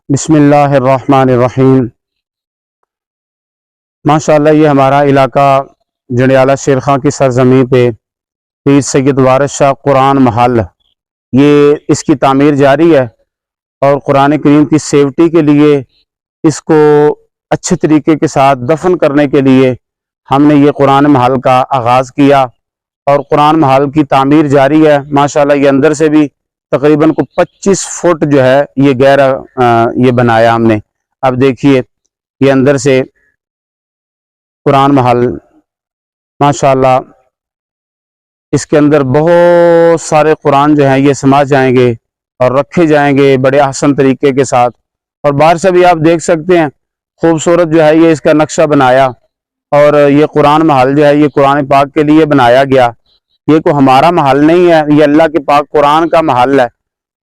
بسم اللہ الرحمن الرحیم۔ ماشاءاللہ یہ ہمارا علاقہ جنڈیالہ شیر خان کی سرزمین پہ پیر سید وارث شاہ قرآن محل، یہ اس کی تعمیر جاری ہے اور قرآن کریم کی سیفٹی کے لیے اس کو اچھے طریقے کے ساتھ دفن کرنے کے لیے ہم نے یہ قرآن محل کا آغاز کیا اور قرآن محل کی تعمیر جاری ہے۔ ماشاءاللہ یہ اندر سے بھی تقریباً 25 فٹ جو ہے یہ گہرا یہ بنایا ہم نے۔ اب دیکھیے یہ اندر سے قرآن محل ماشاءاللہ اس کے اندر بہت سارے قرآن جو ہیں یہ سما جائیں گے اور رکھے جائیں گے بڑے احسن طریقے کے ساتھ، اور باہر سے بھی آپ دیکھ سکتے ہیں خوبصورت جو ہے یہ اس کا نقشہ بنایا، اور یہ قرآن محل جو ہے یہ قرآن پاک کے لیے بنایا گیا۔ یہ کوئی ہمارا محل نہیں ہے، یہ اللہ کے پاک قرآن کا محل ہے،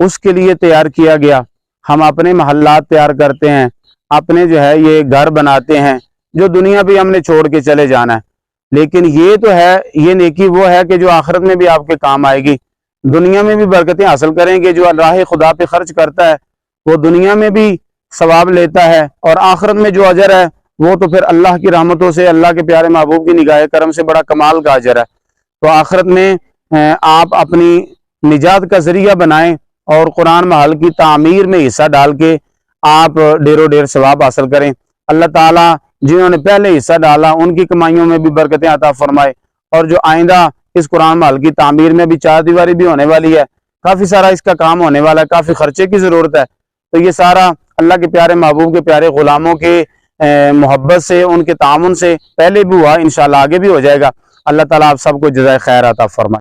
اس کے لیے تیار کیا گیا۔ ہم اپنے محلات تیار کرتے ہیں، اپنے جو ہے یہ گھر بناتے ہیں جو دنیا بھی ہم نے چھوڑ کے چلے جانا ہے، لیکن یہ تو ہے یہ نیکی وہ ہے کہ جو آخرت میں بھی آپ کے کام آئے گی، دنیا میں بھی برکتیں حاصل کریں گے۔ جو راہ خدا پہ خرچ کرتا ہے وہ دنیا میں بھی ثواب لیتا ہے، اور آخرت میں جو اجر ہے وہ تو پھر اللہ کی رحمتوں سے، اللہ کے پیارے محبوب کی نگاہ کرم سے بڑا کمال کا اجر ہے۔ تو آخرت میں آپ اپنی نجات کا ذریعہ بنائیں اور قرآن محل کی تعمیر میں حصہ ڈال کے آپ ڈیرو ڈیر ثواب حاصل کریں۔ اللہ تعالیٰ جنہوں نے پہلے حصہ ڈالا ان کی کمائیوں میں بھی برکتیں عطا فرمائے، اور جو آئندہ اس قرآن محل کی تعمیر میں بھی چار دیواری بھی ہونے والی ہے، کافی سارا اس کا کام ہونے والا ہے، کافی خرچے کی ضرورت ہے، تو یہ سارا اللہ کے پیارے محبوب کے پیارے غلاموں کے محبت سے، ان کے تعاون سے پہلے بھی ہوا، انشاءاللہ آگے بھی ہو جائے گا۔ اللہ تعالیٰ آپ سب کو جزائے خیر عطا فرمائے۔